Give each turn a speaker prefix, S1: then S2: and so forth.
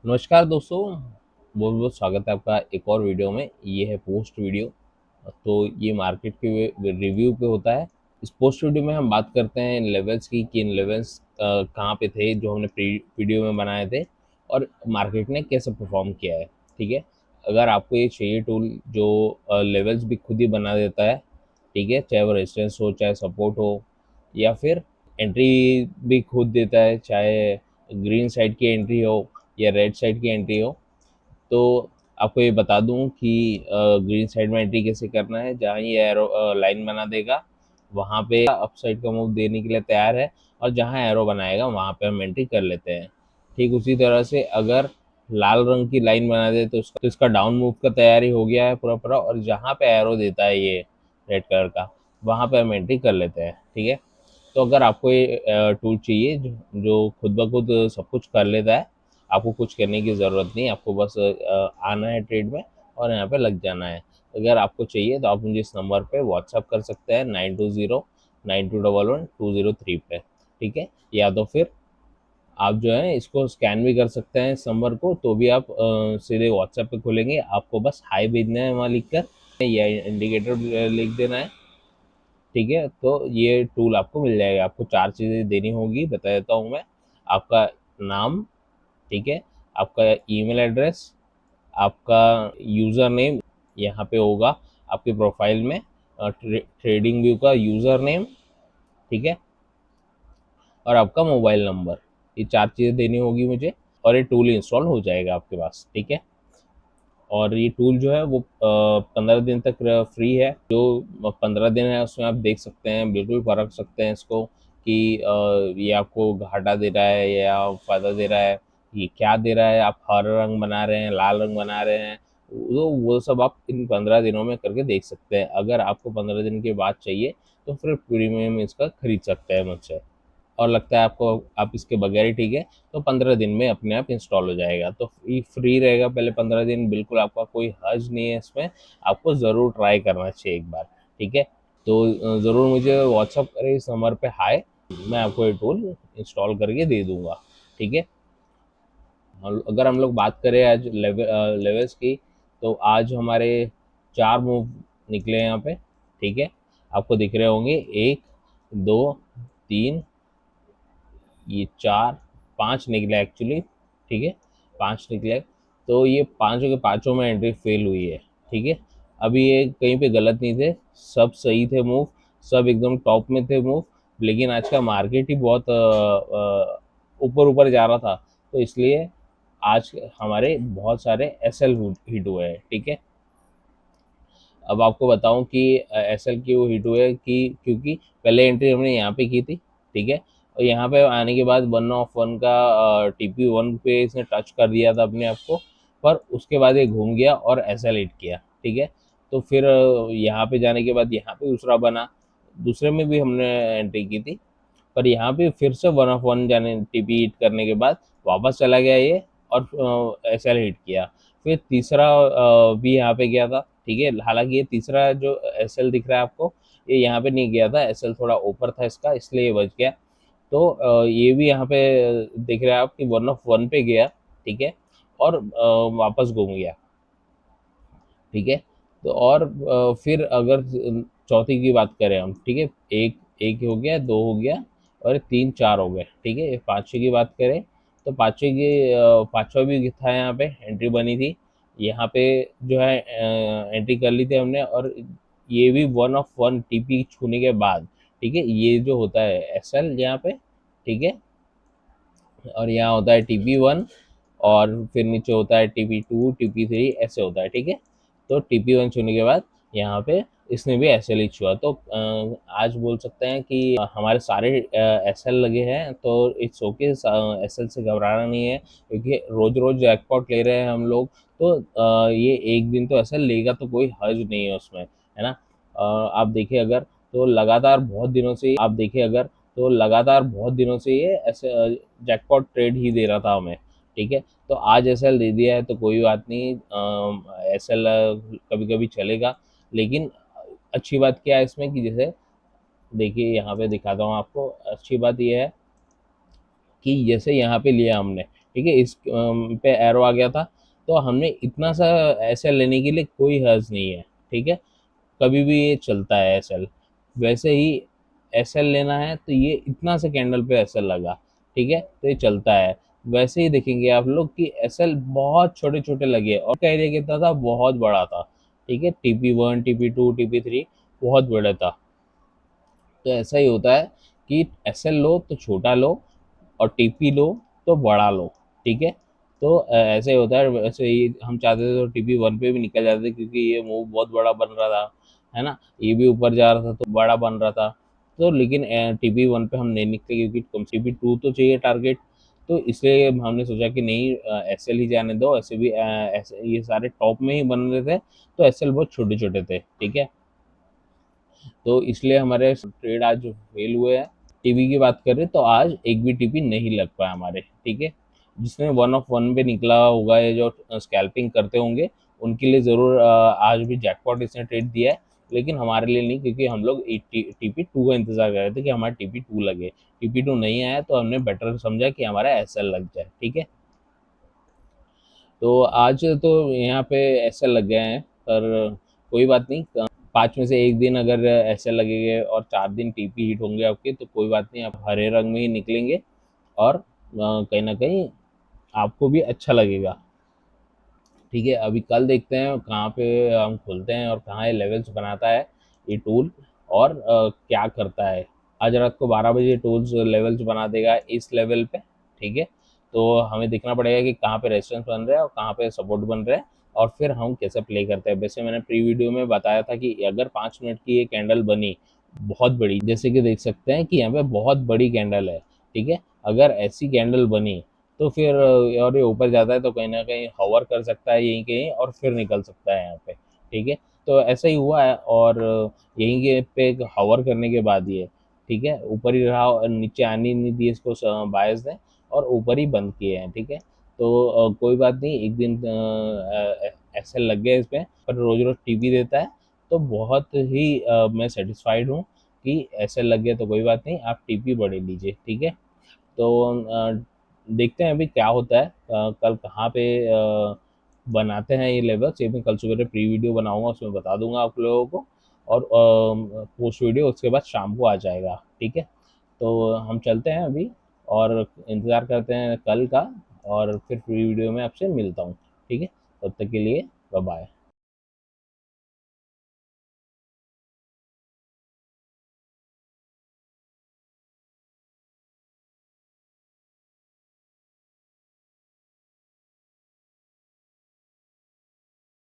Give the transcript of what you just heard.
S1: नमस्कार दोस्तों, बहुत बहुत स्वागत है आपका एक और वीडियो में। ये है पोस्ट वीडियो। तो ये मार्केट के रिव्यू पे होता है। इस पोस्ट वीडियो में हम बात करते हैं इन लेवल्स की कि इन लेवल्स कहाँ पे थे जो हमने प्री वीडियो में बनाए थे और मार्केट ने कैसे परफॉर्म किया है। ठीक है, अगर आपको ये चाहिए टूल जो लेवल्स भी खुद ही बना देता है, ठीक है, चाहे वो रेजिस्टेंस हो, चाहे सपोर्ट हो, या फिर एंट्री भी खुद देता है, चाहे ग्रीन साइड की एंट्री हो या रेड साइड की एंट्री हो। तो आपको ये बता दूं कि ग्रीन साइड में एंट्री कैसे करना है। जहाँ ये एरो लाइन बना देगा वहाँ पे अप साइड का मूव देने के लिए तैयार है, और जहाँ एरो बनाएगा वहाँ पे हम एंट्री कर लेते हैं। ठीक उसी तरह से अगर लाल रंग की लाइन बना दे तो इसका डाउन मूव का तैयारी हो गया है पूरा पूरा, और जहाँ पे एरो देता है ये रेड कलर का वहाँ पे हम एंट्री कर लेते हैं। ठीक है, तो अगर आपको ये टूल चाहिए जो खुद ब खुद सब कुछ कर लेता है, आपको कुछ करने की ज़रूरत नहीं, आपको बस आना है ट्रेड में और यहाँ पे लग जाना है। अगर आपको चाहिए तो आप मुझे इस नंबर पे व्हाट्सअप कर सकते हैं 9209211203 पे। ठीक है, या तो फिर आप जो है इसको स्कैन भी कर सकते हैं इस नंबर को, तो भी आप सीधे व्हाट्सएप पे खोलेंगे, आपको बस हाई भेजना है वहाँ लिख कर या इंडिकेटर लिख देना है। ठीक है, तो ये टूल आपको मिल जाएगा। आपको चार चीज़ें देनी होगी, बता देता हूँ मैं। आपका नाम, ठीक है, आपका ईमेल एड्रेस, आपका यूज़र नेम यहाँ पे होगा आपके प्रोफाइल में, ट्रेडिंग व्यू का यूज़र नेम, ठीक है, और आपका मोबाइल नंबर। ये चार चीज़ें देनी होगी मुझे, और ये टूल इंस्टॉल हो जाएगा आपके पास। ठीक है, और ये टूल जो है वो 15 दिन तक फ्री है। जो 15 दिन है उसमें आप देख सकते हैं, बिल्कुल परख सकते हैं इसको कि ये आपको घाटा दे रहा है या फ़ायदा दे रहा है, ये क्या दे रहा है। आप हरा रंग बना रहे हैं, लाल रंग बना रहे हैं, वो सब आप इन 15 दिनों में करके देख सकते हैं। अगर आपको 15 दिन के बाद चाहिए तो फिर प्रीमियम इसका खरीद सकते हैं मुझसे, और लगता है आपको आप इसके बगैर ही ठीक है, तो 15 दिन में अपने आप इंस्टॉल हो जाएगा। तो फ्री रहेगा पहले 15 दिन, बिल्कुल आपका कोई हर्ज नहीं है इसमें। आपको ज़रूर ट्राई करना चाहिए एक बार। ठीक है, तो ज़रूर मुझे व्हाट्सअप करें इस नंबर पे हाय, मैं आपको ये टूल इंस्टॉल करके दे दूंगा। ठीक है, और अगर हम लोग बात करें आज लेवल्स की, तो आज हमारे चार मूव निकले हैं यहाँ पे। ठीक है, आपको दिख रहे होंगे, एक, दो, तीन, ये चार, पांच निकले एक्चुअली। ठीक है, पांच निकले। तो ये पांचों के पांचों में एंट्री फेल हुई है। ठीक है, अभी ये कहीं पे गलत नहीं थे, सब सही थे मूव, सब एकदम टॉप में थे मूव। लेकिन आज का मार्केट ही बहुत ऊपर ऊपर जा रहा था, तो इसलिए आज हमारे बहुत सारे एस एल हिट हुए हैं। ठीक है, अब आपको बताऊं कि एस एल क्यों हिट हुए, कि क्योंकि पहले एंट्री हमने यहाँ पे की थी। ठीक है, और यहाँ पे आने के बाद 1 ऑफ 1 का TP1 पे इसने टच कर दिया था अपने आप को, पर उसके बाद ये घूम गया और एस एल हिट किया। ठीक है, तो फिर यहाँ पे जाने के बाद यहाँ पे दूसरा बना, दूसरे में भी हमने एंट्री की थी, पर यहाँ पे फिर से 1 ऑफ 1 जाने TP हिट करने के बाद वापस चला गया ये, और एस एल हिट किया। फिर तीसरा भी यहाँ पे गया था। ठीक है, हालांकि ये तीसरा जो एस एल दिख रहा है आपको, ये यहाँ पे नहीं गया था, एस एल थोड़ा ऊपर था इसका, इसलिए ये बच गया। तो ये भी यहाँ पे दिख रहा है आप कि 1 ऑफ 1 पे गया। ठीक है, और वापस घूम गया। ठीक है, तो और फिर अगर चौथी की बात करें हम, ठीक है, एक एक हो गया, दो हो गया, और तीन चार हो गए। ठीक है, पाँचवीं की बात करें तो पाँचवीं की पाँचवा भी था, यहाँ पे एंट्री बनी थी, यहाँ पे जो है एंट्री कर ली थी हमने, और ये भी 1 ऑफ 1 TP छूने के बाद। ठीक है, ये जो होता है एस एल यहाँ पे। ठीक है, और यहाँ होता है TP1, और फिर नीचे होता है TP2, TP3, ऐसे होता है। ठीक है, तो TP1 छूने के बाद यहाँ पे इसने भी एस एल ही छुआ। तो आज बोल सकते हैं कि हमारे सारे एस एल लगे हैं, तो इट्स ओके, एस एल से घबराना नहीं है, क्योंकि रोज रोज जैकपॉट ले रहे हैं हम लोग। तो ये एक दिन तो एस एल लेगा, तो कोई हर्ज नहीं है उसमें, है ना। आप देखिए अगर, तो लगातार बहुत दिनों से आप देखिए अगर, तो लगातार बहुत दिनों से ये ऐसे जैकपॉट ट्रेड ही दे रहा था हमें। ठीक है, तो आज एस एल दे दिया है तो कोई बात नहीं, एस एल कभी कभी चलेगा। लेकिन अच्छी बात क्या है इसमें कि जैसे देखिए, यहाँ पे दिखाता हूँ आपको, अच्छी बात यह है कि जैसे यहाँ पे लिया हमने, ठीक है, इस पे एरो आ गया था, तो हमने इतना सा एसएल लेने के लिए कोई हर्ज नहीं है, ठीक है, कभी भी ये चलता है एसएल। वैसे ही एसएल लेना है तो ये इतना सा कैंडल पे एसएल लगा, ठीक है, तो ये चलता है। वैसे ही देखेंगे आप लोग कि एसएल बहुत छोटे छोटे लगे, और का एरिया कितना था, बहुत बड़ा था, ठीक है, TP1 TP2 TP3 बहुत बड़ा था। तो ऐसा ही होता है कि एसएल लो तो छोटा लो, और टीपी लो तो बड़ा लो, ठीक है। तो ऐसे ही होता है। वैसे ही हम चाहते थे तो TP1 पे भी निकल जाते, क्योंकि ये मूव बहुत बड़ा बन रहा था, है ना, ये भी ऊपर जा रहा था तो बड़ा बन रहा था। तो लेकिन TP1 पे हम नहीं निकले, क्योंकि कम TP2 तो चाहिए टारगेट। तो इसलिए हमने सोचा कि नहीं, एसएल ही जाने दो, ऐसे भी ऐसे ये सारे टॉप में ही बन रहे थे, तो एसएल बहुत छोटे छोटे थे, ठीक है। तो इसलिए हमारे ट्रेड आज जो फेल हुए हैं। टीपी की बात करें तो आज एक भी टीपी नहीं लग पाया हमारे, ठीक है। जिसने 1 ऑफ 1 पे निकला होगा, ये जो स्कैल्पिंग करते होंगे, उनके लिए ज़रूर आज भी जैकपॉट इसने ट्रेड दिया है, लेकिन हमारे लिए नहीं, क्योंकि हम लोग TP2 का इंतजार कर रहे थे कि हमारा TP2 लगे। TP2 नहीं आया तो हमने बेटर समझा कि हमारा एसएल लग जाए, ठीक है। तो आज तो यहाँ पे ऐसे लग गए हैं, पर कोई बात नहीं। 5 में से 1 दिन अगर ऐसे लगेंगे और 4 दिन टीपी हिट होंगे आपके, तो कोई बात नहीं, आप हरे रंग में ही निकलेंगे, और कहीं ना कहीं आपको भी अच्छा लगेगा, ठीक है। अभी कल देखते हैं कहाँ पे हम खुलते हैं और कहाँ ये लेवल्स बनाता है ये टूल, और क्या करता है। आज रात को 12 बजे टूल्स लेवल्स बना देगा इस लेवल पे, ठीक है। तो हमें देखना पड़ेगा कि कहाँ पे रेजिस्टेंस बन रहा है और कहाँ पे सपोर्ट बन रहा है, और फिर हम कैसे प्ले करते हैं। वैसे मैंने प्री वीडियो में बताया था कि अगर 5 मिनट की ये कैंडल बनी बहुत बड़ी, जैसे कि देख सकते हैं कि यहाँ पे बहुत बड़ी कैंडल है, ठीक है, अगर ऐसी कैंडल बनी तो फिर और ये ऊपर जाता है तो कहीं ना कहीं हवर कर सकता है यहीं कहीं, और फिर निकल सकता है यहाँ पे, ठीक है। तो ऐसा ही हुआ है, और यहीं के पे हवर करने के बाद ये, ठीक है, ऊपर ही रहा और नीचे आने नहीं दिए इसको बायस ने, और ऊपर ही बंद किए हैं, ठीक है। तो कोई बात नहीं, एक दिन ऐसे लग गए इस पे, पर रोज रोज टीपी देता है, तो बहुत ही मैं सेटिस्फाइड हूँ कि ऐसे लग गए, तो कोई बात नहीं, आप टीपी बढ़े लीजिए, ठीक है। तो देखते हैं अभी क्या होता है, कल कहाँ पे बनाते हैं ये लेवल्स, ये मैं कल सुबह प्री वीडियो बनाऊंगा, उसमें बता दूंगा आप लोगों को, और पोस्ट वीडियो उसके बाद शाम को आ जाएगा, ठीक है। तो हम चलते हैं अभी, और इंतज़ार करते हैं कल का, और फिर प्री वीडियो में आपसे मिलता हूँ, ठीक है। तब तक के लिए बाय बाय।